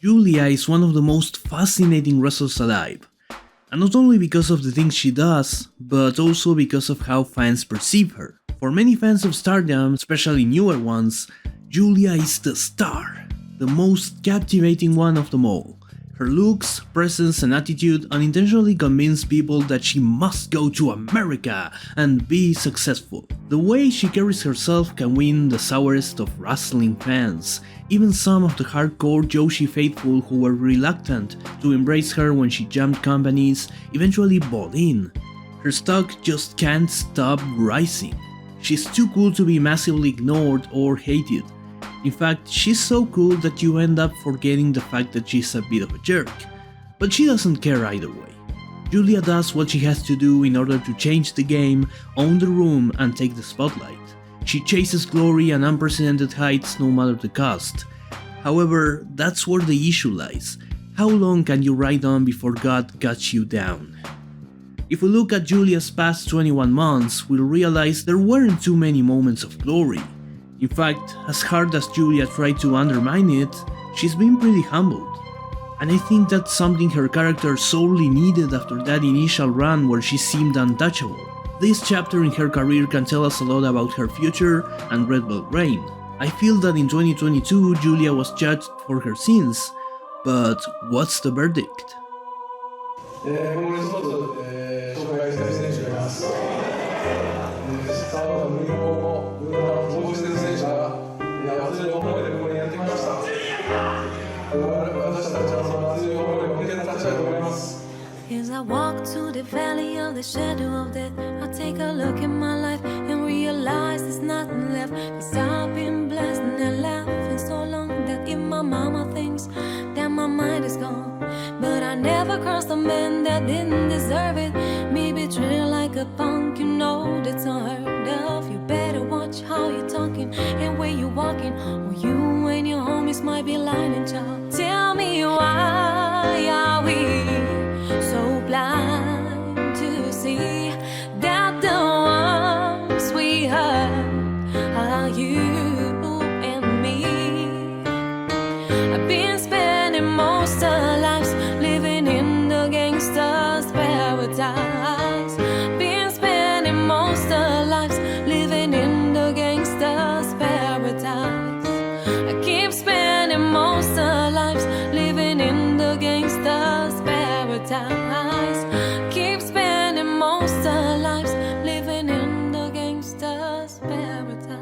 Julia is one of the most fascinating wrestlers alive, and not only because of the things she does, but also because of how fans perceive her. For many fans of Stardom, especially newer ones, Julia is the star, the most captivating one of them all. Her looks, presence and attitude unintentionally convince people that she must go to America and be successful. The way she carries herself can win the sourest of wrestling fans. Even some of the hardcore Joshi faithful who were reluctant to embrace her when she jumped companies eventually bought in. Her stock just can't stop rising. She's too cool to be massively ignored or hated. In fact, she's so cool that you end up forgetting the fact that she's a bit of a jerk. But she doesn't care either way. Julia does what she has to do in order to change the game, own the room and take the spotlight. She chases glory and unprecedented heights no matter the cost. However, that's where the issue lies. How long can you ride on before God cuts you down? If we look at Julia's past 21 months, we'll realize there weren't too many moments of glory. In fact, as hard as Julia tried to undermine it, she's been pretty humbled. And I think that's something her character sorely needed after that initial run where she seemed untouchable. This chapter in her career can tell us a lot about her future and Red Belt reign. I feel that in 2022 Julia was judged for her sins, but what's the verdict? ここに一つ、紹介したい選手がいます。スターの無料を応募している選手が熱い思いでここにやってきました。私たちはその熱い思いで本気で立ちたいと思います。As I walk to the valley of the shadow of death, I take a look at my life and realize there's nothing left. 'Cause I've been blessed and laughing so long that if my mama thinks that my mind is gone. But I never crossed a man that didn't deserve it. Me betrayed like a punk, you know that's unheard of. You better watch how you're talking and where you're walking, or you and your homies might be lying in chalk. Tell me why are we so blind to see that the ones we hurt are you and me? I've been spending most of our lives living in the gangster's paradise. Been spending most of our lives living in the gangster's paradise. I keep spending most of our lives living in the gangster's paradise. Keep spending most of our lives living in the gangster's paradise.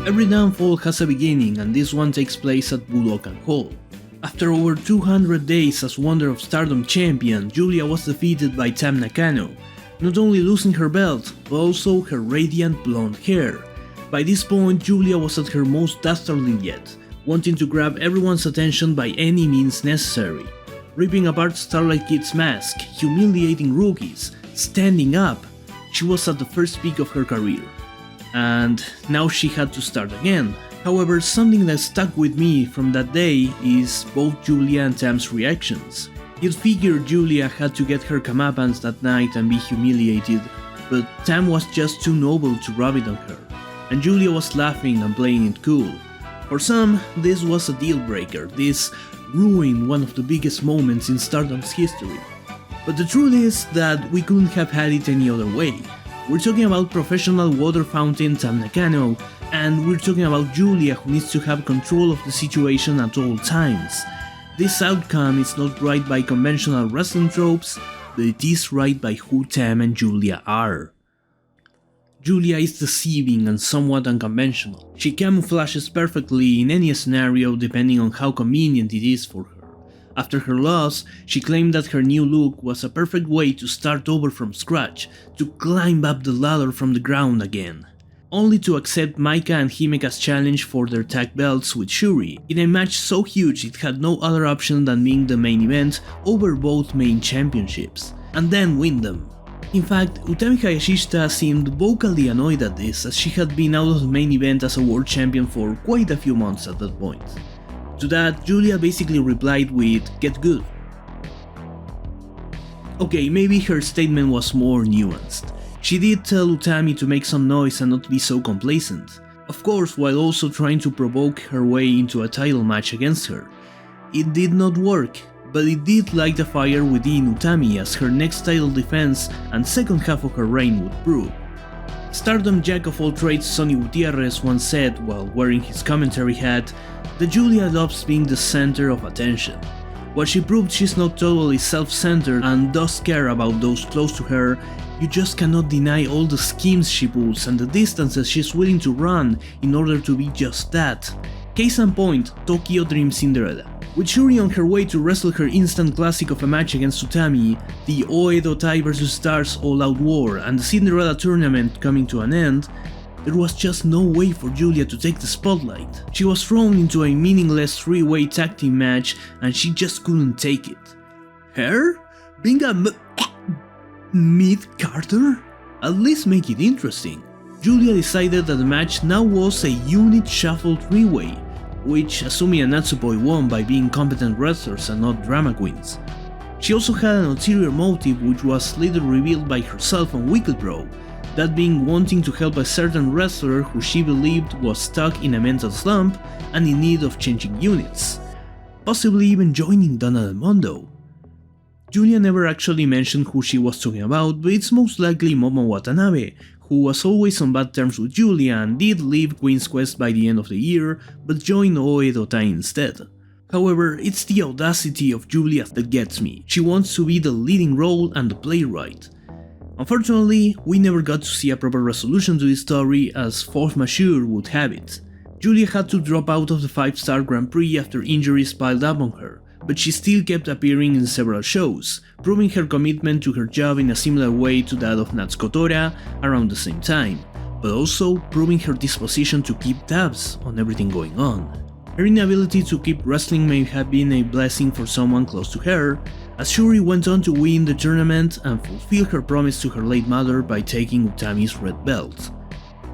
Every downfall has a beginning, and this one takes place at Budokan Hall. After over 200 days as Wonder of Stardom champion, Julia was defeated by Tam Nakano, not only losing her belt, but also her radiant blonde hair. By this point, Julia was at her most dastardly yet, wanting to grab everyone's attention by any means necessary. Ripping apart Starlight Kid's mask, humiliating rookies, standing up. She was at the first peak of her career. And now she had to start again. However, something that stuck with me from that day is both Julia and Tam's reactions. You'd figure Julia had to get her comeuppance that night and be humiliated, but Tam was just too noble to rub it on her, and Julia was laughing and playing it cool. For some, this was a deal breaker, this ruined one of the biggest moments in Stardom's history. But the truth is that we couldn't have had it any other way. We're talking about professional water fountain Tam Nakano, and we're talking about Julia who needs to have control of the situation at all times. This outcome is not right by conventional wrestling tropes, but it is right by who Tam and Julia are. Julia is deceiving and somewhat unconventional. She camouflages perfectly in any scenario depending on how convenient it is for her. After her loss, she claimed that her new look was a perfect way to start over from scratch, to climb up the ladder from the ground again. Only to accept Maika and Himeka's challenge for their tag belts with Shuri, in a match so huge it had no other option than being the main event over both main championships, and then win them. In fact, Utami Hayashishita seemed vocally annoyed at this, as she had been out of the main event as a world champion for quite a few months at that point. To that, Julia basically replied with "get good." Okay, maybe her statement was more nuanced. She did tell Utami to make some noise and not be so complacent, of course while also trying to provoke her way into a title match against her. It did not work, but it did light a fire within Utami as her next title defense and second half of her reign would prove. Stardom jack of all trades Sonny Gutierrez once said while wearing his commentary hat that Julia loves being the center of attention. While she proved she's not totally self-centered and does care about those close to her, you just cannot deny all the schemes she pulls and the distances she's willing to run in order to be just that. Case in point, Tokyo Dream Cinderella. With Shuri on her way to wrestle her instant classic of a match against Utami, the Oedo Tai vs Stars All Out War and the Cinderella tournament coming to an end, there was just no way for Julia to take the spotlight. She was thrown into a meaningless three-way tag team match and she just couldn't take it. Her? Being a mid-Carter? At least make it interesting. Julia decided that the match now was a unit shuffle three-way, which Asumi and Natsupoi won by being competent wrestlers and not drama queens. She also had an ulterior motive which was later revealed by herself on Weekly Bro, that being wanting to help a certain wrestler who she believed was stuck in a mental slump and in need of changing units, possibly even joining Donna Del Mondo. Julia never actually mentioned who she was talking about, but it's most likely Momo Watanabe, who was always on bad terms with Julia and did leave Queen's Quest by the end of the year, but joined Oedo Tai instead. However, it's the audacity of Julia that gets me. She wants to be the leading role and the playwright. Unfortunately, we never got to see a proper resolution to this story as force majeure would have it. Julia had to drop out of the 5-star Grand Prix after injuries piled up on her, but she still kept appearing in several shows, proving her commitment to her job in a similar way to that of Natsuko Tora around the same time, but also proving her disposition to keep tabs on everything going on. Her inability to keep wrestling may have been a blessing for someone close to her, as Shuri went on to win the tournament and fulfill her promise to her late mother by taking Utami's red belt.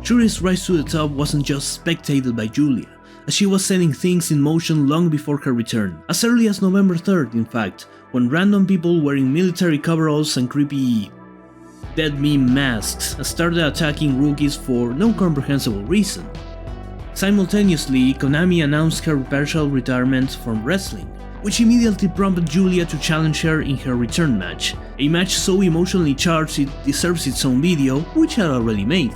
Shuri's rise to the top wasn't just spectated by Julia, as she was setting things in motion long before her return, as early as November 3rd in fact, when random people wearing military coveralls and creepy dead meme masks started attacking rookies for no comprehensible reason. Simultaneously, Konami announced her partial retirement from wrestling, which immediately prompted Julia to challenge her in her return match, a match so emotionally charged it deserves its own video, which had already made.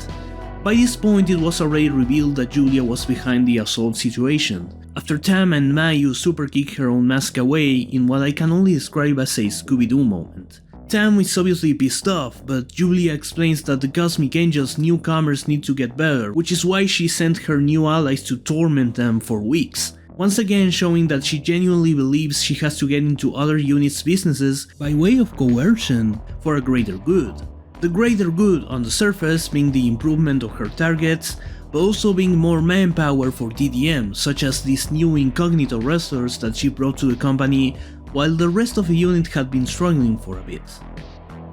By this point it was already revealed that Julia was behind the assault situation, after Tam and Mayu superkick her own mask away in what I can only describe as a Scooby-Doo moment. Tam is obviously pissed off, but Julia explains that the Cosmic Angels newcomers need to get better, which is why she sent her new allies to torment them for weeks, once again showing that she genuinely believes she has to get into other units' businesses by way of coercion for a greater good. The greater good on the surface being the improvement of her targets, but also being more manpower for DDM, such as these new incognito wrestlers that she brought to the company while the rest of the unit had been struggling for a bit.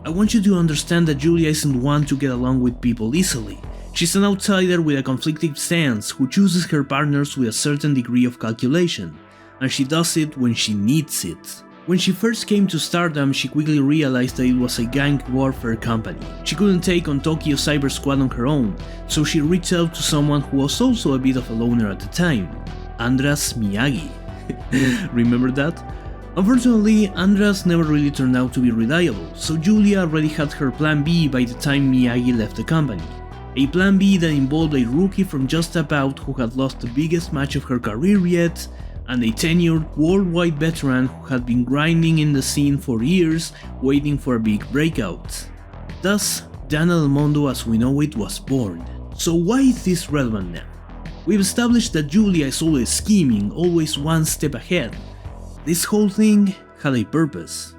I want you to understand that Julia isn't one to get along with people easily. She's an outsider with a conflicting stance who chooses her partners with a certain degree of calculation, and she does it when she needs it. When she first came to Stardom, she quickly realized that it was a gang warfare company. She couldn't take on Tokyo Cyber Squad on her own, so she reached out to someone who was also a bit of a loner at the time, Andras Miyagi. Remember that? Unfortunately, Andras never really turned out to be reliable, so Julia already had her plan B by the time Miyagi left the company. A plan B that involved a rookie from Just About who had lost the biggest match of her career yet, and a tenured worldwide veteran who had been grinding in the scene for years waiting for a big breakout. Thus, Donna Del Mondo as we know it was born. So why is this relevant now? We've established that Julia is always scheming, always one step ahead. This whole thing had a purpose.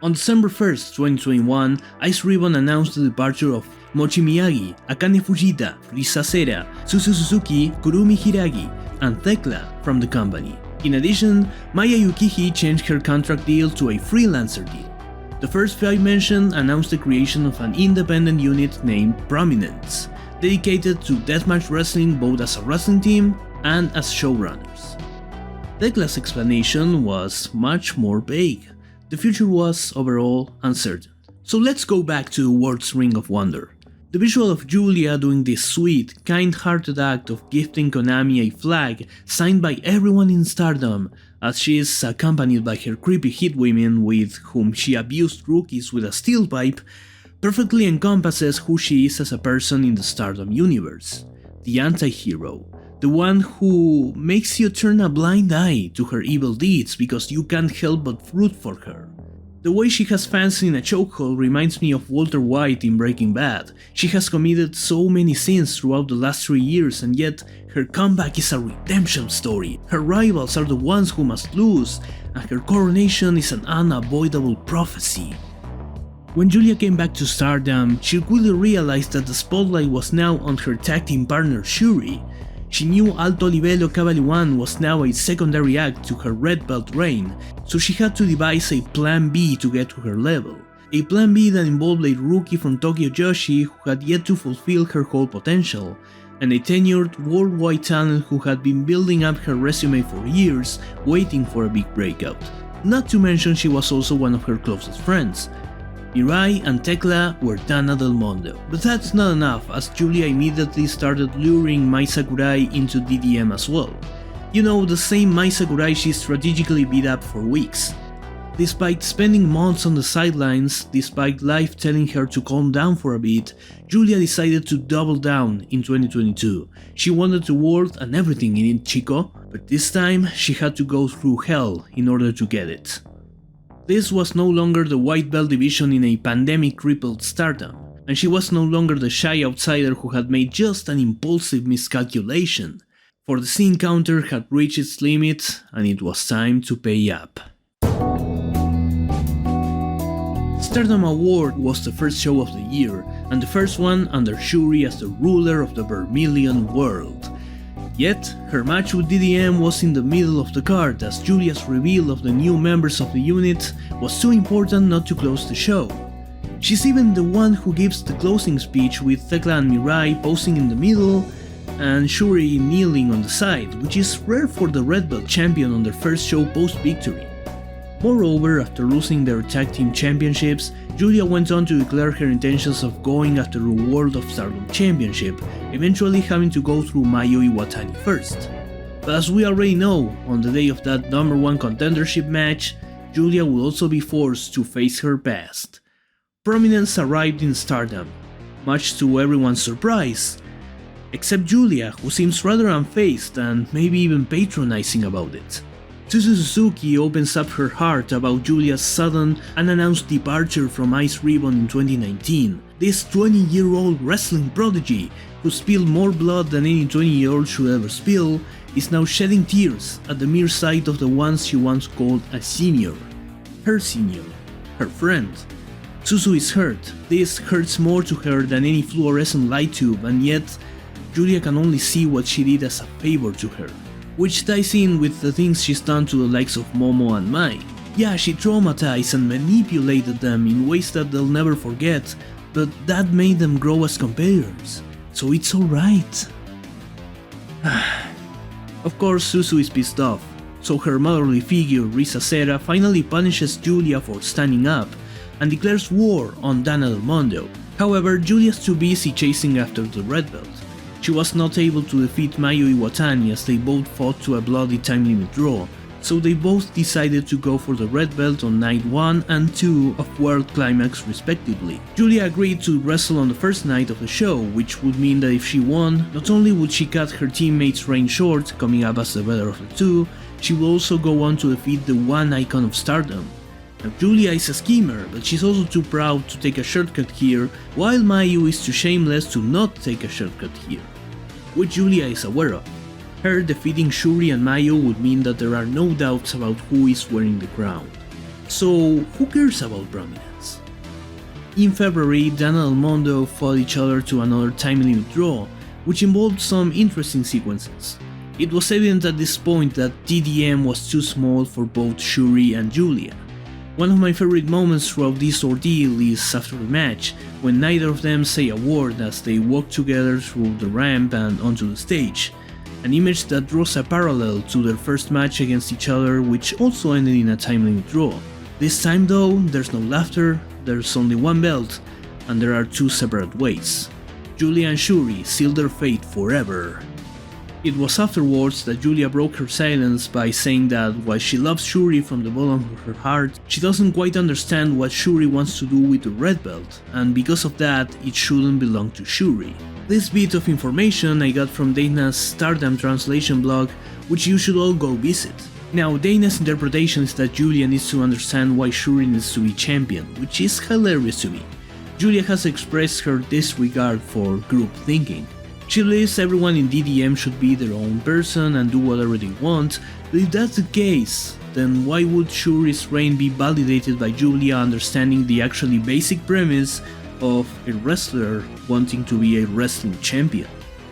On December 1st, 2021, Ice Ribbon announced the departure of Mochi Miyagi, Akane Fujita, Risa Sera, Suzu Suzuki, Kurumi Hiragi, and Thekla from the company. In addition, Maya Yukihi changed her contract deal to a freelancer deal. The first 5 mentioned announced the creation of an independent unit named Prominence, dedicated to deathmatch wrestling both as a wrestling team and as showrunners. Thekla's explanation was much more vague. The future was overall uncertain. So let's go back to the world's Ring of Wonder. The visual of Giulia doing this sweet, kind-hearted act of gifting Konami a flag signed by everyone in Stardom, as she is accompanied by her creepy hit women with whom she abused rookies with a steel pipe, perfectly encompasses who she is as a person in the Stardom universe. The anti-hero. The one who makes you turn a blind eye to her evil deeds because you can't help but root for her. The way she has fans in a chokehold reminds me of Walter White in Breaking Bad. She has committed so many sins throughout the last 3 years, and yet her comeback is a redemption story. Her rivals are the ones who must lose, and her coronation is an unavoidable prophecy. When Giulia came back to Stardom, she quickly realized that the spotlight was now on her tag team partner Shuri. She knew Alto Livello Cavalli 1 was now a secondary act to her red belt reign, so she had to devise a plan B to get to her level. A plan B that involved a rookie from Tokyo Joshi who had yet to fulfill her whole potential, and a tenured worldwide talent who had been building up her resume for years, waiting for a big breakout. Not to mention she was also one of her closest friends. Mirai and Tekla were Dana Del Mondo, but that's not enough, as Giulia immediately started luring Mai Sakurai into DDM as well. You know, the same Mai Sakurai she strategically beat up for weeks. Despite spending months on the sidelines, despite life telling her to calm down for a bit, Giulia decided to double down in 2022. She wanted the world and everything in it, Chico, but this time she had to go through hell in order to get it. This was no longer the white belt division in a pandemic-crippled Stardom, and she was no longer the shy outsider who had made just an impulsive miscalculation, for the scene counter had reached its limit and it was time to pay up. Stardom Award was the first show of the year, and the first one under Shuri as the ruler of the Vermilion world. Yet, her match with DDM was in the middle of the card, as Giulia's reveal of the new members of the unit was too important not to close the show. She's even the one who gives the closing speech, with Tekla and Mirai posing in the middle and Shuri kneeling on the side, which is rare for the Red Belt champion on their first show post-victory. Moreover, after losing their tag team championships, Giulia went on to declare her intentions of going after the World of Stardom Championship, eventually having to go through Mayu Iwatani first. But as we already know, on the day of that #1 contendership match, Giulia will also be forced to face her past. Prominence arrived in Stardom, much to everyone's surprise, except Giulia, who seems rather unfazed and maybe even patronizing about it. Suzu Suzuki opens up her heart about Giulia's sudden, unannounced departure from Ice Ribbon in 2019. This 20-year-old wrestling prodigy, who spilled more blood than any 20-year-old should ever spill, is now shedding tears at the mere sight of the ones she once called a senior. Her senior. Her friend. Suzu is hurt. This hurts more to her than any fluorescent light tube, and yet Giulia can only see what she did as a favor to her. Which ties in with the things she's done to the likes of Momo and Mai. Yeah, she traumatized and manipulated them in ways that they'll never forget, but that made them grow as competitors, so it's alright. Of course, Suzu is pissed off, so her motherly figure, Risa Sera, finally punishes Giulia for standing up and declares war on Dana Del Mondo. However, Giulia's too busy chasing after the red belt. She was not able to defeat Mayu Iwatani as they both fought to a bloody time limit draw, so they both decided to go for the red belt on night 1 and 2 of World Climax respectively. Giulia agreed to wrestle on the first night of the show, which would mean that if she won, not only would she cut her teammate's reign short, coming up as the better of the two, she will also go on to defeat the one icon of Stardom. Now, Giulia is a schemer, but she's also too proud to take a shortcut here, while Mayu is too shameless to not take a shortcut here, which Giulia is aware of. Her defeating Shuri and Mayu would mean that there are no doubts about who is wearing the crown. So, who cares about prominence? In February, Dana Del Mondo fought each other to another time limit draw, which involved some interesting sequences. It was evident at this point that DDM was too small for both Shuri and Giulia. One of my favorite moments throughout this ordeal is after the match, when neither of them say a word as they walk together through the ramp and onto the stage, an image that draws a parallel to their first match against each other, which also ended in a time limit draw. This time though, there's no laughter, there's only one belt, and there are two separate ways. Giulia and Shuri sealed their fate forever. It was afterwards that Giulia broke her silence by saying that while she loves Shuri from the bottom of her heart, she doesn't quite understand what Shuri wants to do with the red belt, and because of that, it shouldn't belong to Shuri. This bit of information I got from Dana's Stardom translation blog, which you should all go visit. Now, Dana's interpretation is that Giulia needs to understand why Shuri needs to be champion, which is hilarious to me. Giulia has expressed her disregard for group thinking. She believes everyone in DDM should be their own person and do whatever they want, but if that's the case, then why would Shuri's reign be validated by Giulia understanding the actually basic premise of a wrestler wanting to be a wrestling champion?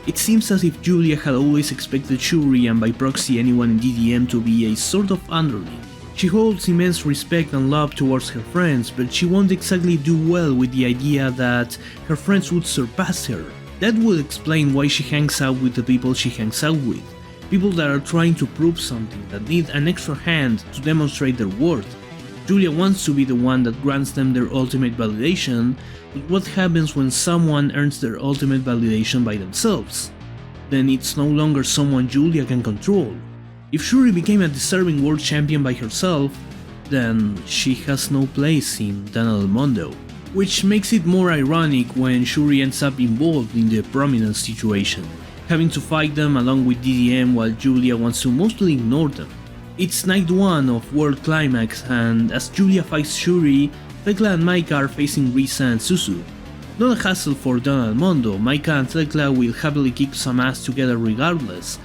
It seems as if Giulia had always expected Shuri and by proxy anyone in DDM to be a sort of underling. She holds immense respect and love towards her friends, but she won't exactly do well with the idea that her friends would surpass her. That would explain why she hangs out with the people she hangs out with. People that are trying to prove something, that need an extra hand to demonstrate their worth. Giulia wants to be the one that grants them their ultimate validation, but what happens when someone earns their ultimate validation by themselves? Then it's no longer someone Giulia can control. If Shuri became a deserving world champion by herself, then she has no place in Dan El Mundo. Which makes it more ironic when Shuri ends up involved in the Prominence situation, having to fight them along with DDM while Giulia wants to mostly ignore them. It's night 1 of World Climax, and as Giulia fights Shuri, Thekla and Maika are facing Risa and Suzu. Not a hassle for Dan El Mundo, Maika and Thekla will happily kick some ass together regardless,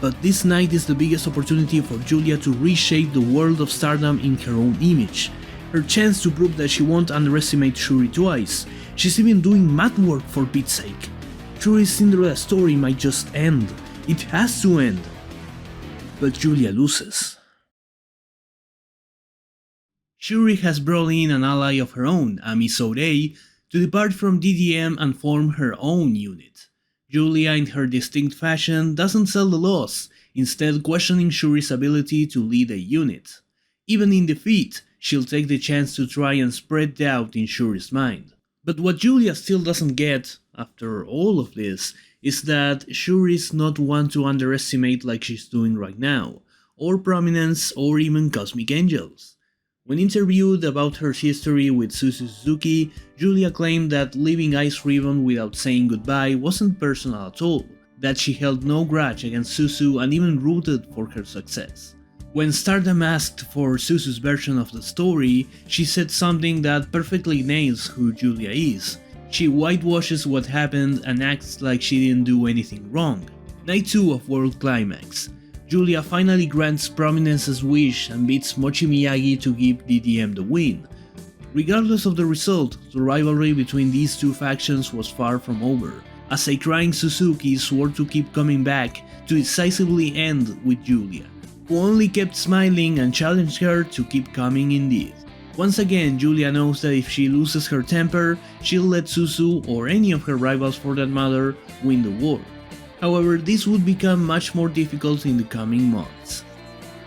but this night is the biggest opportunity for Giulia to reshape the world of Stardom in her own image. Her chance to prove that she won't underestimate Shuri twice. She's even doing mat work for Pete's sake. Shuri's Cinderella story might just end. It has to end. But Giulia loses. Shuri has brought in an ally of her own, Ami Sourei, to depart from DDM and form her own unit. Giulia, in her distinct fashion, doesn't sell the loss, instead questioning Shuri's ability to lead a unit. Even in defeat, she'll take the chance to try and spread doubt in Shuri's mind. But what Giulia still doesn't get, after all of this, is that Shuri's not one to underestimate like she's doing right now, or Prominence, or even Cosmic Angels. When interviewed about her history with Suzu Suzuki, Giulia claimed that leaving Ice Ribbon without saying goodbye wasn't personal at all, that she held no grudge against Suzu and even rooted for her success. When Stardom asked for Suzu's version of the story, she said something that perfectly nails who Giulia is. She whitewashes what happened and acts like she didn't do anything wrong. Night 2 of World Climax. Giulia finally grants Prominence's wish and beats Mochi Miyagi to give DDM the win. Regardless of the result, the rivalry between these two factions was far from over, as a crying Suzuki swore to keep coming back to decisively end with Giulia, who only kept smiling and challenged her to keep coming indeed. Once again, Giulia knows that if she loses her temper, she'll let Suzu, or any of her rivals for that matter, win the war. However, this would become much more difficult in the coming months.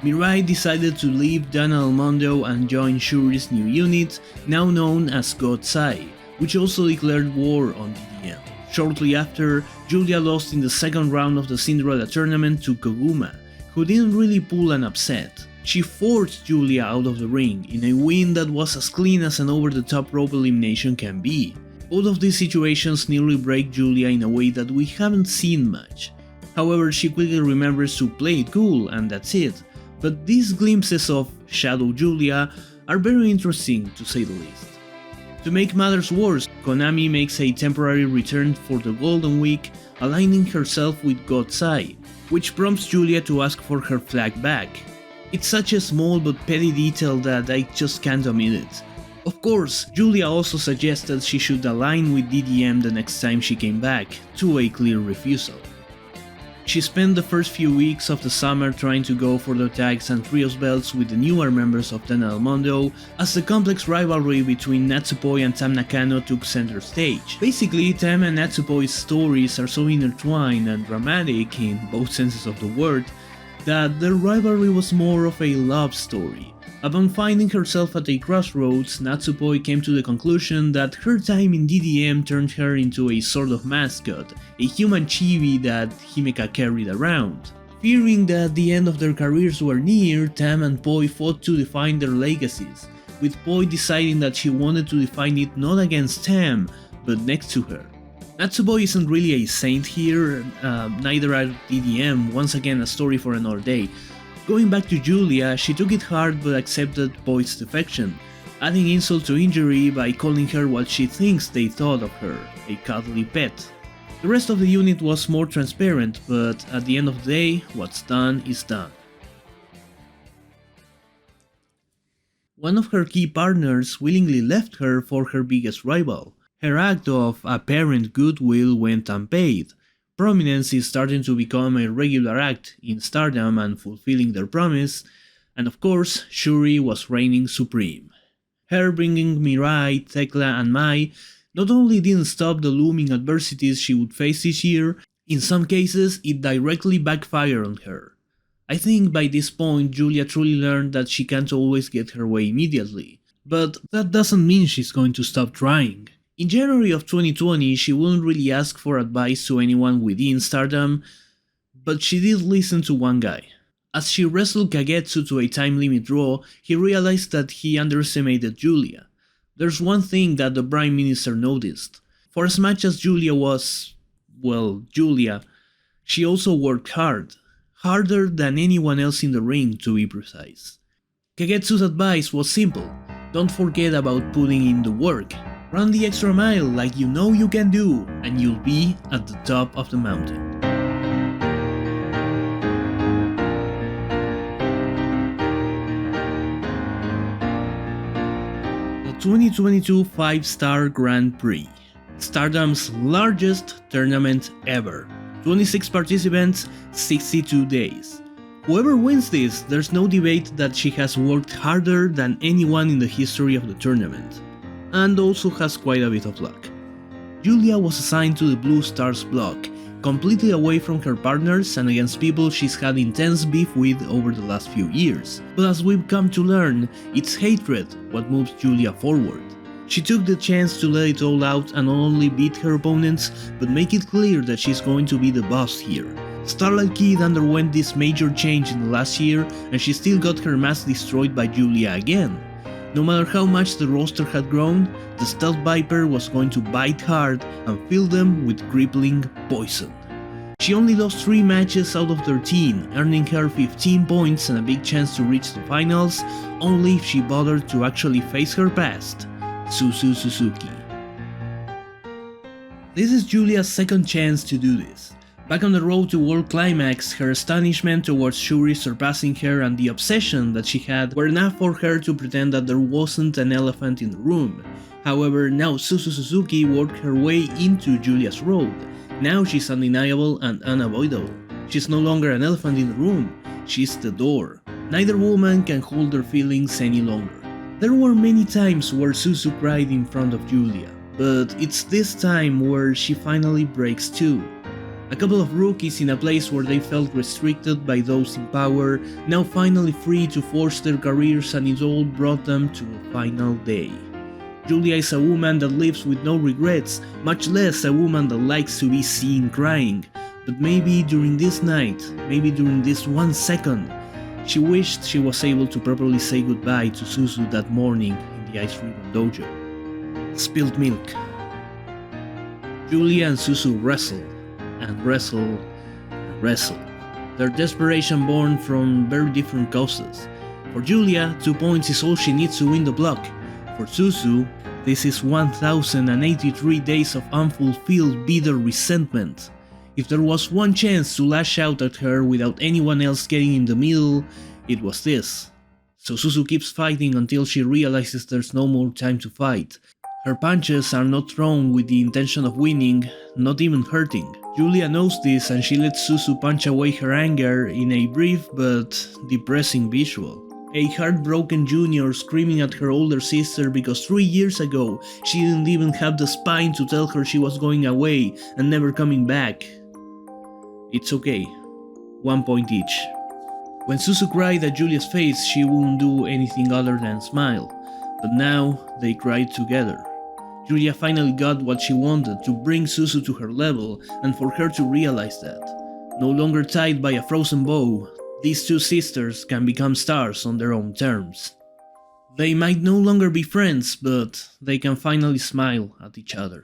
Mirai decided to leave Dan El Mundo and join Shuri's new unit, now known as God Sai, which also declared war on DDM. Shortly after, Giulia lost in the second round of the Cinderella tournament to Koguma, who didn't really pull an upset. She forced Giulia out of the ring in a win that was as clean as an over-the-top rope elimination can be. Both of these situations nearly break Giulia in a way that we haven't seen much. However, she quickly remembers to play it cool and that's it, but these glimpses of Shadow Giulia are very interesting to say the least. To make matters worse, Konami makes a temporary return for the Golden Week, aligning herself with God Sai, which prompts Giulia to ask for her flag back. It's such a small but petty detail that I just can't omit it. Of course, Giulia also suggested she should align with DDM the next time she came back, to a clear refusal. She spent the first few weeks of the summer trying to go for the tags and trios belts with the newer members of Dan El Mundo, as the complex rivalry between Natsupoi and Tam Nakano took center stage. Basically, Tam and Natsupoi's stories are so intertwined and dramatic in both senses of the word, that their rivalry was more of a love story, Upon finding herself at a crossroads, Natsupoi came to the conclusion that her time in DDM turned her into a sort of mascot, a human chibi that Himeka carried around. Fearing that the end of their careers were near, Tam and Poi fought to define their legacies, with Poi deciding that she wanted to define it not against Tam, but next to her. Natsupoi isn't really a saint here, neither are DDM, once again a story for another day. Going back to Julia, she took it hard but accepted Poi's defection, adding insult to injury by calling her what she thinks they thought of her, a cuddly pet. The rest of the unit was more transparent, but at the end of the day, what's done is done. One of her key partners willingly left her for her biggest rival. Her act of apparent goodwill went unpaid. Prominence is starting to become a regular act in Stardom and fulfilling their promise, and of course, Shuri was reigning supreme. Her bringing Mirai, Tekla, and Mai not only didn't stop the looming adversities she would face this year, in some cases it directly backfired on her. I think by this point Julia truly learned that she can't always get her way immediately, but that doesn't mean she's going to stop trying. In January of 2020, she wouldn't really ask for advice to anyone within Stardom, but she did listen to one guy. As she wrestled Kagetsu to a time limit draw, he realized that he underestimated Julia. There's one thing that the Prime Minister noticed. For as much as Julia was, well, Julia, she also worked hard. Harder than anyone else in the ring, to be precise. Kagetsu's advice was simple. Don't forget about putting in the work. Run the extra mile like you know you can do, and you'll be at the top of the mountain. The 2022 5-Star Grand Prix, Stardom's largest tournament ever. 26 participants, 62 days. Whoever wins this, there's no debate that she has worked harder than anyone in the history of the tournament, and also has quite a bit of luck. Julia was assigned to the Blue Stars block, completely away from her partners and against people she's had intense beef with over the last few years. But as we've come to learn, it's hatred what moves Julia forward. She took the chance to let it all out and not only beat her opponents, but make it clear that she's going to be the boss here. Starlight Kid underwent this major change in the last year, and she still got her mask destroyed by Julia again. No matter how much the roster had grown, the Stealth Viper was going to bite hard and fill them with crippling poison. She only lost 3 matches out of 13, earning her 15 points and a big chance to reach the finals, only if she bothered to actually face her past, Suzu Suzuki. This is Julia's second chance to do this. Back on the road to World Climax, her astonishment towards Shuri surpassing her and the obsession that she had were enough for her to pretend that there wasn't an elephant in the room. However, now Suzu Suzuki worked her way into Julia's road. Now she's undeniable and unavoidable. She's no longer an elephant in the room, she's the door. Neither woman can hold their feelings any longer. There were many times where Suzu cried in front of Julia, but it's this time where she finally breaks too. A couple of rookies in a place where they felt restricted by those in power, now finally free to forge their careers, and it all brought them to a final day. Julia is a woman that lives with no regrets, much less a woman that likes to be seen crying. But maybe during this night, maybe during this 1 second, she wished she was able to properly say goodbye to Suzu that morning in the Ice Ribbon Dojo. Spilled milk. Julia and Suzu wrestled. And wrestle, and wrestle. Their desperation born from very different causes. For Julia, 2 points is all she needs to win the block. For Suzu, this is 1083 days of unfulfilled bitter resentment. If there was one chance to lash out at her without anyone else getting in the middle, it was this. So Suzu keeps fighting until she realizes there's no more time to fight. Her punches are not thrown with the intention of winning, not even hurting. Julia knows this and she lets Suzu punch away her anger in a brief but depressing visual. A heartbroken Junior screaming at her older sister because 3 years ago she didn't even have the spine to tell her she was going away and never coming back. It's okay. 1 point each. When Suzu cried at Julia's face, she wouldn't do anything other than smile, but now they cried together. Julia finally got what she wanted, to bring Suzu to her level and for her to realize that, no longer tied by a frozen bow, these two sisters can become stars on their own terms. They might no longer be friends, but they can finally smile at each other.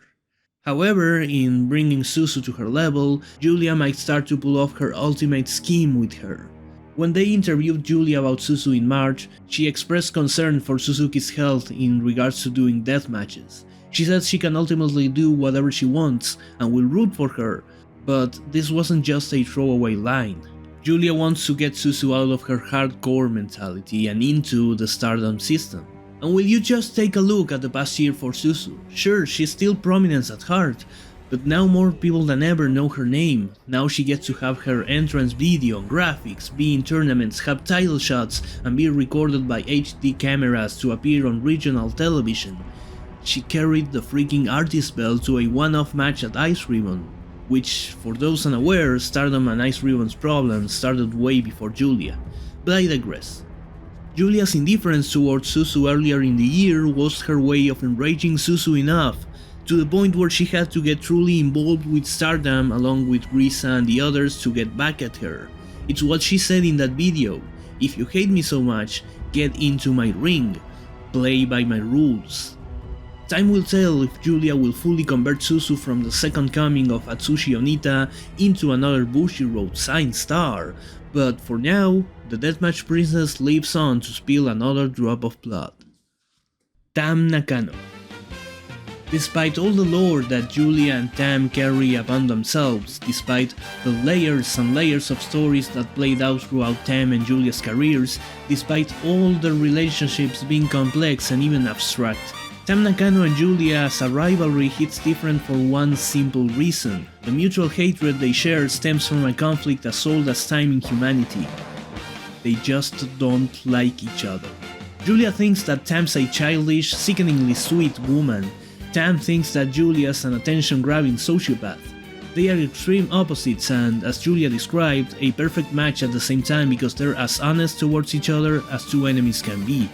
However, in bringing Suzu to her level, Julia might start to pull off her ultimate scheme with her. When they interviewed Julia about Suzu in March, she expressed concern for Suzuki's health in regards to doing death matches. She said she can ultimately do whatever she wants and will root for her, but this wasn't just a throwaway line. Julia wants to get Suzu out of her hardcore mentality and into the Stardom system. And will you just take a look at the past year for Suzu? Sure, she's still prominent at heart, but now more people than ever know her name. Now she gets to have her entrance video, graphics, be in tournaments, have title shots, and be recorded by HD cameras to appear on regional television. She carried the freaking artist belt to a one-off match at Ice Ribbon, which, for those unaware, Stardom and Ice Ribbon's problems started way before Julia. But I digress. Julia's indifference towards Suzu earlier in the year was her way of enraging Suzu enough, to the point where she had to get truly involved with Stardom along with Risa and the others to get back at her. It's what she said in that video: "If you hate me so much, get into my ring. Play by my rules." Time will tell if Julia will fully convert Suzu from the second coming of Atsushi Onita into another Bushiroad signed star, but for now, the Deathmatch Princess lives on to spill another drop of blood. Tam Nakano. Despite all the lore that Julia and Tam carry upon themselves, despite the layers and layers of stories that played out throughout Tam and Julia's careers, despite all their relationships being complex and even abstract, Tam Nakano and Julia's rivalry hits different for one simple reason. The mutual hatred they share stems from a conflict as old as time in humanity. They just don't like each other. Julia thinks that Tam's a childish, sickeningly sweet woman. Tam thinks that Julia's an attention-grabbing sociopath. They are extreme opposites and, as Julia described, a perfect match at the same time because they're as honest towards each other as two enemies can be.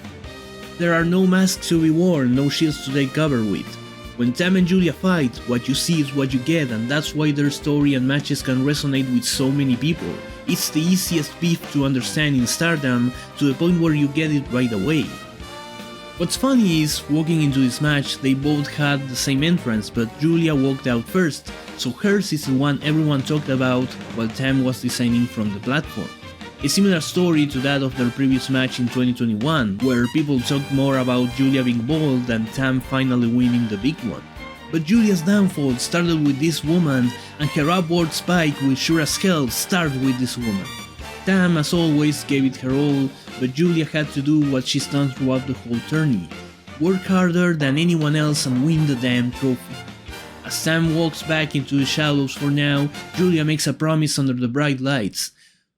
There are no masks to be worn, no shields to take cover with. When Tam and Julia fight, what you see is what you get, and that's why their story and matches can resonate with so many people. It's the easiest beef to understand in Stardom, to the point where you get it right away. What's funny is, walking into this match, they both had the same entrance, but Julia walked out first, so hers is the one everyone talked about while Tam was designing from the platform. A similar story to that of their previous match in 2021, where people talked more about Julia being bold than Tam finally winning the big one. But Julia's downfall started with this woman, and her upward spike will sure as hell start with this woman. Tam, as always, gave it her all, but Julia had to do what she's done throughout the whole tourney: work harder than anyone else and win the damn trophy. As Tam walks back into the shadows for now, Julia makes a promise under the bright lights.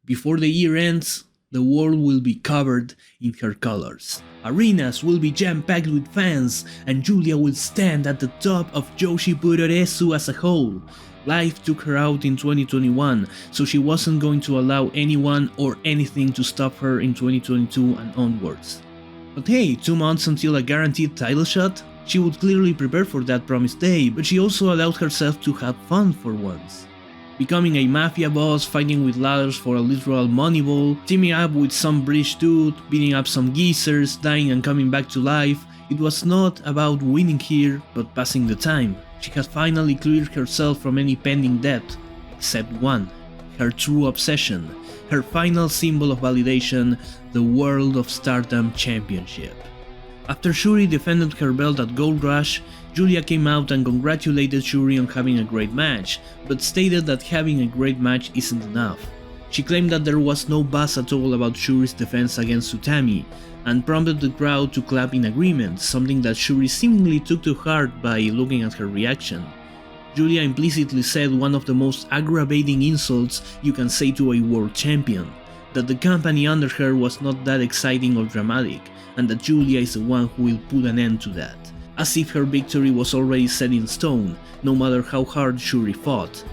Before the year ends, the world will be covered in her colors. Arenas will be jam-packed with fans, and Julia will stand at the top of Joshi Puroresu as a whole. Life took her out in 2021, so she wasn't going to allow anyone or anything to stop her in 2022 and onwards. But hey, 2 months until a guaranteed title shot? She would clearly prepare for that promised day, but she also allowed herself to have fun for once. Becoming a mafia boss, fighting with ladders for a literal money ball, teaming up with some British dude, beating up some geezers, dying and coming back to life, it was not about winning here, but passing the time. She had finally cleared herself from any pending debt, except one: her true obsession, her final symbol of validation, the World of Stardom Championship. After Shuri defended her belt at Gold Rush, Julia came out and congratulated Shuri on having a great match, but stated that having a great match isn't enough. She claimed that there was no buzz at all about Shuri's defense against Utami, and prompted the crowd to clap in agreement, something that Shuri seemingly took to heart by looking at her reaction. Julia implicitly said one of the most aggravating insults you can say to a world champion, that the company under her was not that exciting or dramatic, and that Julia is the one who will put an end to that, as if her victory was already set in stone, no matter how hard Shuri fought.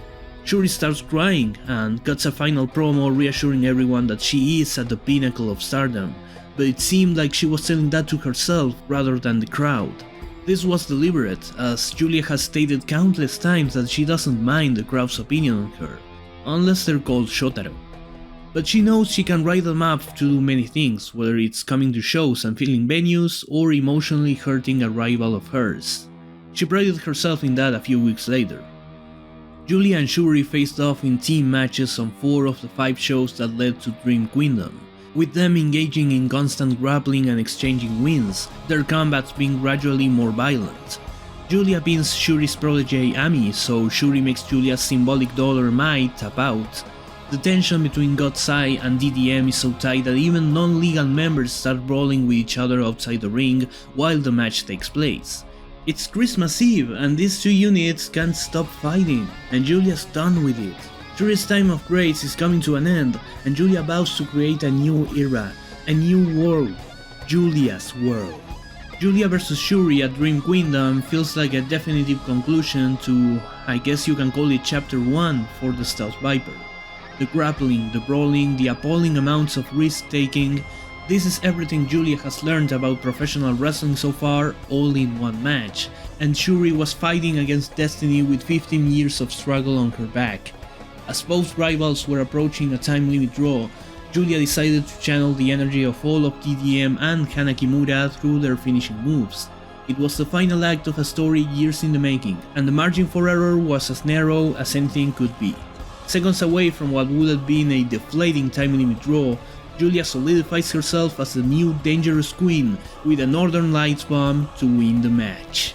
Shuri starts crying and cuts a final promo reassuring everyone that she is at the pinnacle of stardom, but it seemed like she was telling that to herself rather than the crowd. This was deliberate, as Giulia has stated countless times that she doesn't mind the crowd's opinion on her, unless they're called Shotaro. But she knows she can ride them up to do many things, whether it's coming to shows and filling venues, or emotionally hurting a rival of hers. She prided herself in that a few weeks later. Giulia and Shuri faced off in team matches on 4 of the 5 shows that led to Dream Queendom, with them engaging in constant grappling and exchanging wins, their combats being gradually more violent. Giulia pins Shuri's protege Ami, so Shuri makes Giulia's symbolic dollar Mai tap out. The tension between God's Eye and DDM is so tight that even non-legal members start brawling with each other outside the ring while the match takes place. It's Christmas Eve and these 2 units can't stop fighting, and Giulia's done with it. Shuri's time of grace is coming to an end, and Giulia vows to create a new era, a new world, Giulia's world. Giulia vs Shuri at Dream Queendom feels like a definitive conclusion to, I guess you can call it chapter 1 for the Stealth Viper. The grappling, the brawling, the appalling amounts of risk-taking, this is everything Giulia has learned about professional wrestling so far, all in one match, and Shuri was fighting against destiny with 15 years of struggle on her back. As both rivals were approaching a time limit draw, Giulia decided to channel the energy of all of DDM and Hana Kimura through their finishing moves. It was the final act of a story years in the making, and the margin for error was as narrow as anything could be. Seconds away from what would have been a deflating time limit draw, Giulia solidifies herself as the new Dangerous Queen with a Northern Lights bomb to win the match.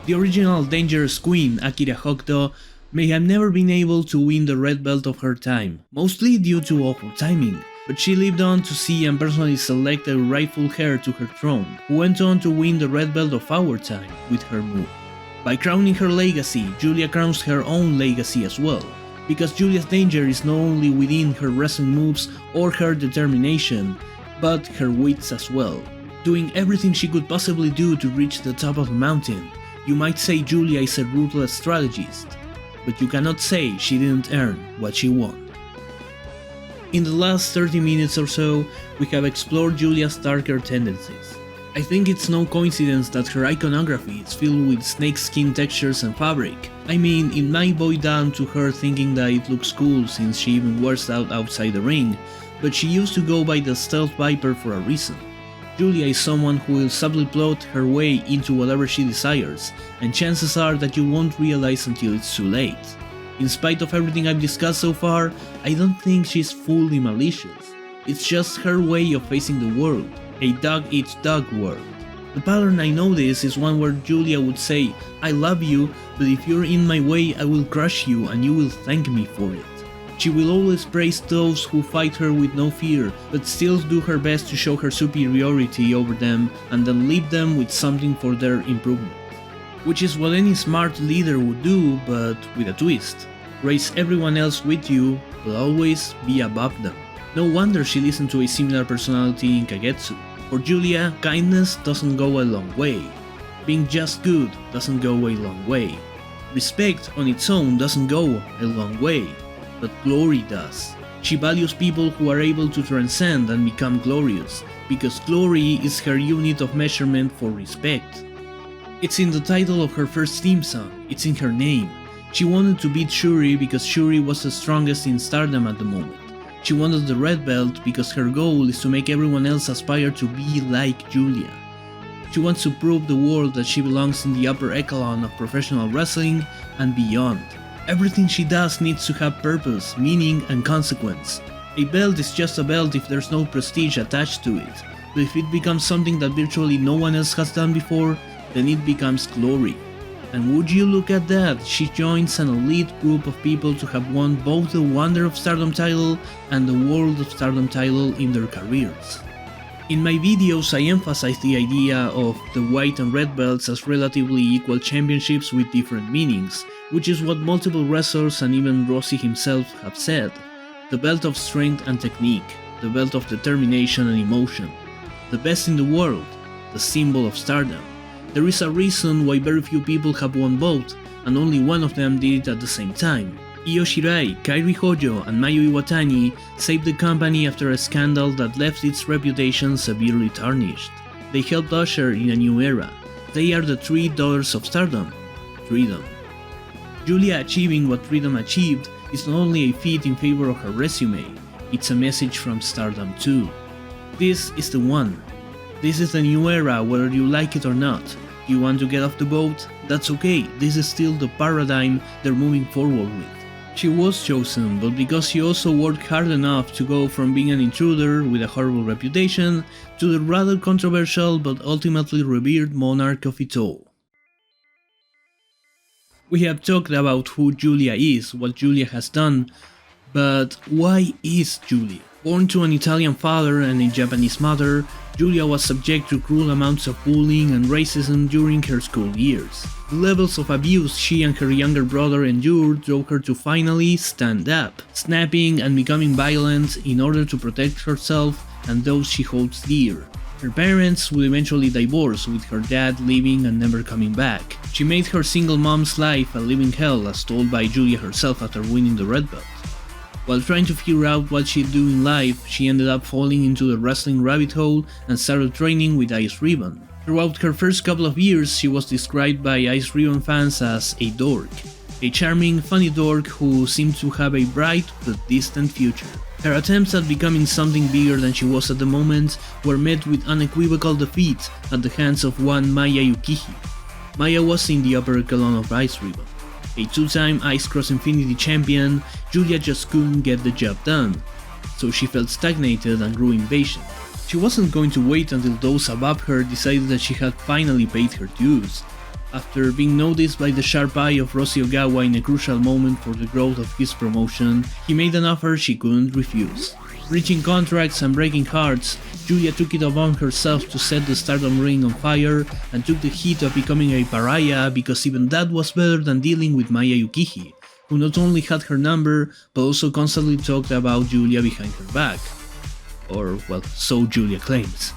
The original Dangerous Queen, Akira Hokuto, may have never been able to win the red belt of her time, mostly due to awful timing, but she lived on to see and personally select a rightful heir to her throne, who went on to win the red belt of our time with her move. By crowning her legacy, Giulia crowns her own legacy as well, because Giulia's danger is not only within her wrestling moves or her determination, but her wits as well. Doing everything she could possibly do to reach the top of the mountain, you might say Giulia is a ruthless strategist, but you cannot say she didn't earn what she won. In the last 30 minutes or so, we have explored Giulia's darker tendencies. I think it's no coincidence that her iconography is filled with snakeskin textures and fabric. I mean, it might boil down to her thinking that it looks cool since she even wears that outside the ring, but she used to go by the Stealth Viper for a reason. Giulia is someone who will subtly plot her way into whatever she desires, and chances are that you won't realize until it's too late. In spite of everything I've discussed so far, I don't think she's fully malicious. It's just her way of facing the world, a dog-eats-dog world. The pattern I notice is one where Giulia would say, "I love you, but if you're in my way I will crush you and you will thank me for it." She will always praise those who fight her with no fear, but still do her best to show her superiority over them and then leave them with something for their improvement. Which is what any smart leader would do, but with a twist. Raise everyone else with you, but always be above them. No wonder she listened to a similar personality in Kagetsu. For Giulia, kindness doesn't go a long way. Being just good doesn't go a long way. Respect on its own doesn't go a long way. But glory does. She values people who are able to transcend and become glorious, because glory is her unit of measurement for respect. It's in the title of her first theme song, it's in her name. She wanted to beat Shuri because Shuri was the strongest in stardom at the moment. She wanted the red belt because her goal is to make everyone else aspire to be like Giulia. She wants to prove the world that she belongs in the upper echelon of professional wrestling and beyond. Everything she does needs to have purpose, meaning, and consequence. A belt is just a belt if there's no prestige attached to it, but if it becomes something that virtually no one else has done before, then it becomes glory. And would you look at that, she joins an elite group of people to have won both the Wonder of Stardom title and the World of Stardom title in their careers. In my videos I emphasize the idea of the white and red belts as relatively equal championships with different meanings, which is what multiple wrestlers and even Rossi himself have said. The belt of strength and technique, the belt of determination and emotion. The best in the world, the symbol of stardom. There is a reason why very few people have won both, and only one of them did it at the same time. Io Shirai, Kairi Hojo, and Mayu Iwatani saved the company after a scandal that left its reputation severely tarnished. They helped usher in a new era. They are the 3 daughters of Stardom. Freedom. Giulia achieving what Freedom achieved is not only a feat in favor of her resume, it's a message from Stardom too. This is the one. This is the new era whether you like it or not. You want to get off the boat? That's okay, this is still the paradigm they're moving forward with. She was chosen, but because she also worked hard enough to go from being an intruder with a horrible reputation to the rather controversial but ultimately revered monarch of it all. We have talked about who Giulia is, what Giulia has done, but why is Giulia? Born to an Italian father and a Japanese mother, Giulia was subject to cruel amounts of bullying and racism during her school years. The levels of abuse she and her younger brother endured drove her to finally stand up, snapping and becoming violent in order to protect herself and those she holds dear. Her parents would eventually divorce, with her dad leaving and never coming back. She made her single mom's life a living hell, as told by Giulia herself after winning the red belt. While trying to figure out what she'd do in life, she ended up falling into the wrestling rabbit hole and started training with Ice Ribbon. Throughout her first couple of years, she was described by Ice Ribbon fans as a dork. A charming, funny dork who seemed to have a bright but distant future. Her attempts at becoming something bigger than she was at the moment were met with unequivocal defeat at the hands of one Maya Yukihi. Maya was in the upper echelon of Ice Ribbon. A 2-time Ice Cross Infinity champion, Giulia just couldn't get the job done, so she felt stagnated and grew impatient. She wasn't going to wait until those above her decided that she had finally paid her dues. After being noticed by the sharp eye of Rossy Ogawa in a crucial moment for the growth of his promotion, he made an offer she couldn't refuse. Breaching contracts and breaking hearts, Giulia took it upon herself to set the Stardom ring on fire and took the heat of becoming a pariah, because even that was better than dealing with Maya Yukihi, who not only had her number but also constantly talked about Giulia behind her back. Or, well, so Giulia claims.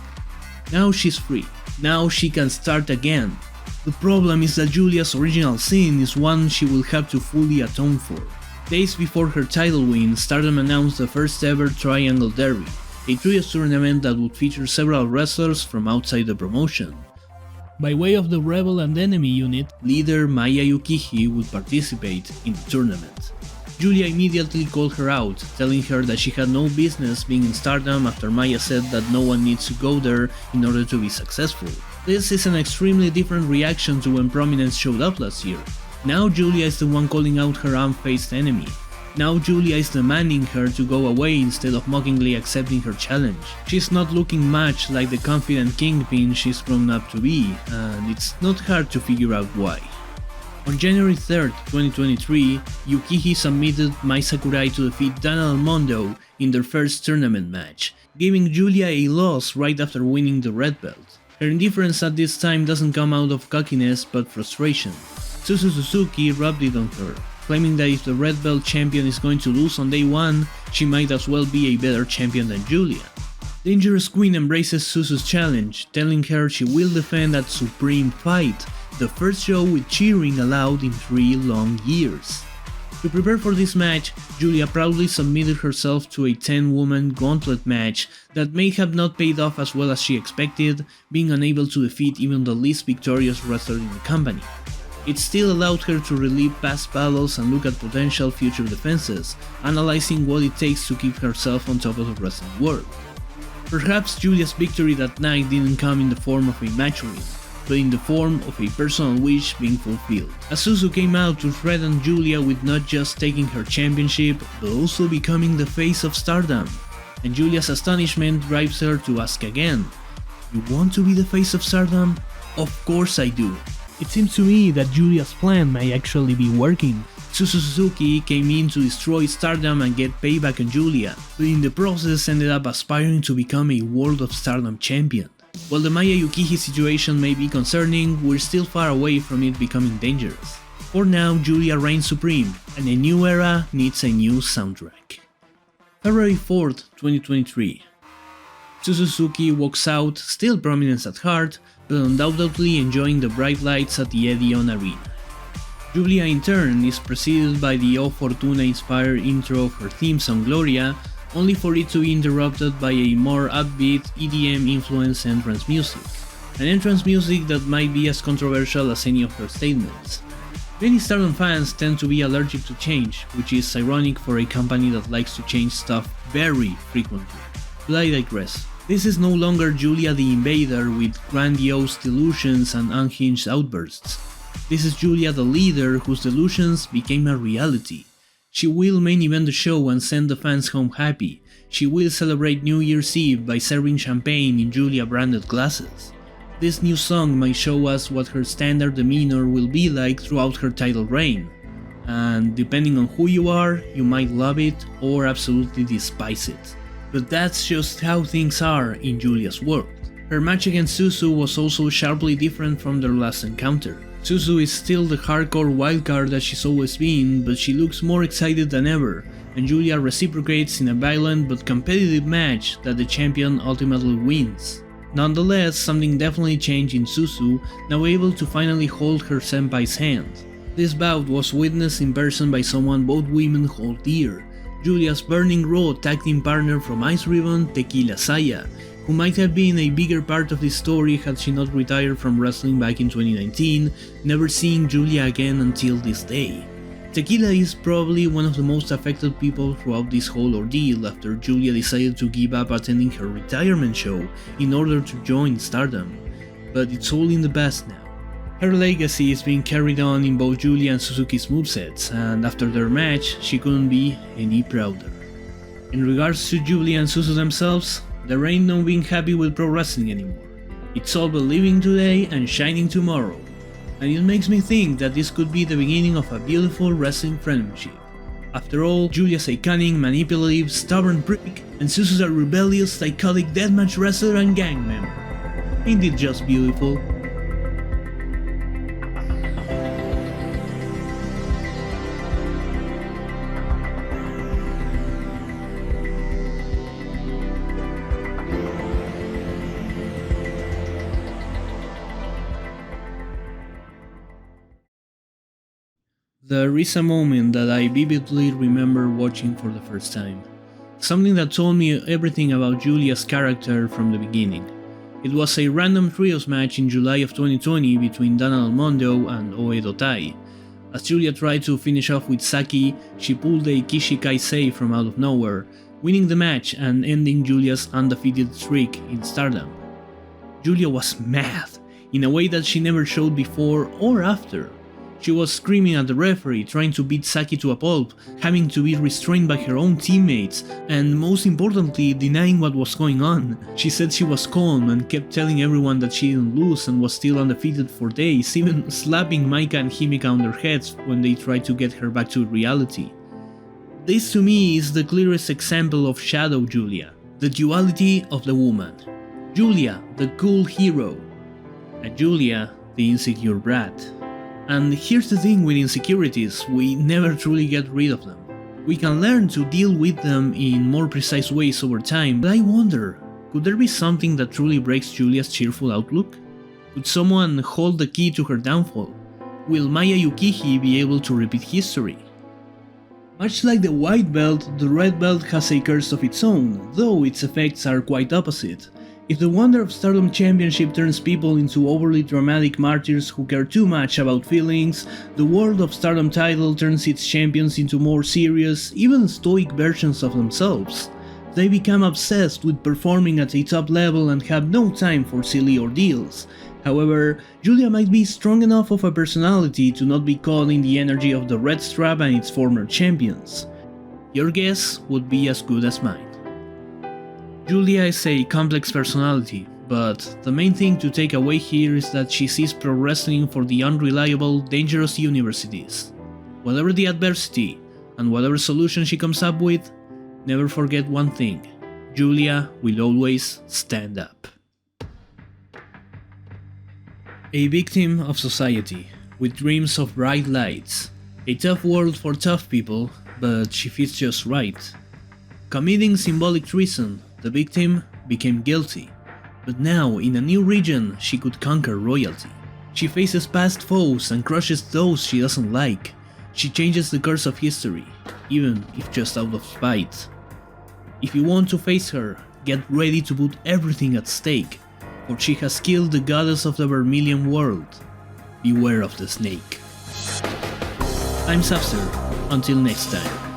Now she's free. Now she can start again. The problem is that Giulia's original sin is one she will have to fully atone for. Days before her title win, Stardom announced the first ever Triangle Derby, a trios tournament that would feature several wrestlers from outside the promotion. By way of the Rebel and Enemy unit, leader Maya Yukihi would participate in the tournament. Giulia immediately called her out, telling her that she had no business being in Stardom after Maya said that no one needs to go there in order to be successful. This is an extremely different reaction to when Prominence showed up last year. Now Giulia is the one calling out her unfaced enemy. Now Giulia is demanding her to go away instead of mockingly accepting her challenge. She's not looking much like the confident kingpin she's grown up to be, and it's not hard to figure out why. On January 3rd, 2023, Yukihi submitted Mai Sakurai to defeat Dana Del Mondo in their first tournament match, giving Giulia a loss right after winning the red belt. Her indifference at this time doesn't come out of cockiness but frustration. Suzu Suzuki rubbed it on her, claiming that if the red belt champion is going to lose on day one, she might as well be a better champion than Giulia. Dangerous Queen embraces Suzu's challenge, telling her she will defend at Supreme Fight, the first show with cheering allowed in 3 long years. To prepare for this match, Giulia proudly submitted herself to a 10-woman gauntlet match that may have not paid off as well as she expected, being unable to defeat even the least victorious wrestler in the company. It still allowed her to relive past battles and look at potential future defenses, analyzing what it takes to keep herself on top of the wrestling world. Perhaps Giulia's victory that night didn't come in the form of a match win, but in the form of a personal wish being fulfilled. As Suzu came out to threaten Giulia with not just taking her championship, but also becoming the face of Stardom. And Giulia's astonishment drives her to ask again, "You want to be the face of Stardom?" "Of course I do." It seems to me that Giulia's plan may actually be working. Suzu Suzuki came in to destroy Stardom and get payback on Giulia, but in the process ended up aspiring to become a World of Stardom champion. While the Maya Yukihi situation may be concerning, we're still far away from it becoming dangerous. For now, Giulia reigns supreme, and a new era needs a new soundtrack. February 4th, 2023. Suzuki walks out, still Prominence at heart, but undoubtedly enjoying the bright lights at the Edion Arena. Julia in turn is preceded by the O Fortuna inspired intro of her theme song Gloria, only for it to be interrupted by a more upbeat EDM influenced entrance music. An entrance music that might be as controversial as any of her statements. Many Stardom fans tend to be allergic to change, which is ironic for a company that likes to change stuff very frequently. But I digress. This is no longer Julia the Invader with grandiose delusions and unhinged outbursts. This is Julia the Leader whose delusions became a reality. She will main event the show and send the fans home happy. She will celebrate New Year's Eve by serving champagne in Julia branded glasses. This new song might show us what her standard demeanor will be like throughout her title reign. And depending on who you are, you might love it or absolutely despise it. But that's just how things are in Julia's world. Her match against Suzu was also sharply different from their last encounter. Suzu is still the hardcore wildcard that she's always been, but she looks more excited than ever, and Julia reciprocates in a violent but competitive match that the champion ultimately wins. Nonetheless, something definitely changed in Suzu, now able to finally hold her senpai's hand. This bout was witnessed in person by someone both women hold dear, Julia's Burning Raw tag team partner from Ice Ribbon, Tequila Saya, who might have been a bigger part of this story had she not retired from wrestling back in 2019, never seeing Julia again until this day. Tequila is probably one of the most affected people throughout this whole ordeal after Julia decided to give up attending her retirement show in order to join Stardom, but it's all in the past now. Her legacy is being carried on in both Julia and Suzuki's movesets, and after their match, she couldn't be any prouder. In regards to Julia and Suzu themselves, there ain't no being happy with pro wrestling anymore. It's all believing today and shining tomorrow. And it makes me think that this could be the beginning of a beautiful wrestling friendship. After all, Julia's a cunning, manipulative, stubborn prick, and Suzu's a rebellious, psychotic deathmatch wrestler and gang member. Ain't it just beautiful? There is a moment that I vividly remember watching for the first time. Something that told me everything about Julia's character from the beginning. It was a random trios match in July of 2020 between Dana Del Mondo and Oedo Tai. As Julia tried to finish off with Saki, she pulled a Kishi Kaisei from out of nowhere, winning the match and ending Julia's undefeated streak in Stardom. Julia was mad, in a way that she never showed before or after. She was screaming at the referee, trying to beat Saki to a pulp, having to be restrained by her own teammates, and most importantly, denying what was going on. She said she was calm and kept telling everyone that she didn't lose and was still undefeated for days, even slapping Maika and Himeka on their heads when they tried to get her back to reality. This to me is the clearest example of Shadow Julia, the duality of the woman. Julia, the cool hero, and Julia, the insecure brat. And here's the thing with insecurities, we never truly get rid of them. We can learn to deal with them in more precise ways over time, but I wonder, could there be something that truly breaks Julia's cheerful outlook? Could someone hold the key to her downfall? Will Maya Yukihi be able to repeat history? Much like the white belt, the red belt has a curse of its own, though its effects are quite opposite. If the Wonder of Stardom Championship turns people into overly dramatic martyrs who care too much about feelings, the World of Stardom title turns its champions into more serious, even stoic versions of themselves. They become obsessed with performing at a top level and have no time for silly ordeals. However, Julia might be strong enough of a personality to not be caught in the energy of the Red Strap and its former champions. Your guess would be as good as mine. Julia is a complex personality, but the main thing to take away here is that she sees pro wrestling for the unreliable, dangerous universe it is. Whatever the adversity, and whatever solution she comes up with, never forget one thing: Julia will always stand up. A victim of society, with dreams of bright lights. A tough world for tough people, but she fits just right. Committing symbolic treason, the victim became guilty, but now in a new region she could conquer royalty. She faces past foes and crushes those she doesn't like. She changes the course of history, even if just out of spite. If you want to face her, get ready to put everything at stake, for she has killed the goddess of the Vermilion world. Beware of the snake. I'm Sapster, until next time.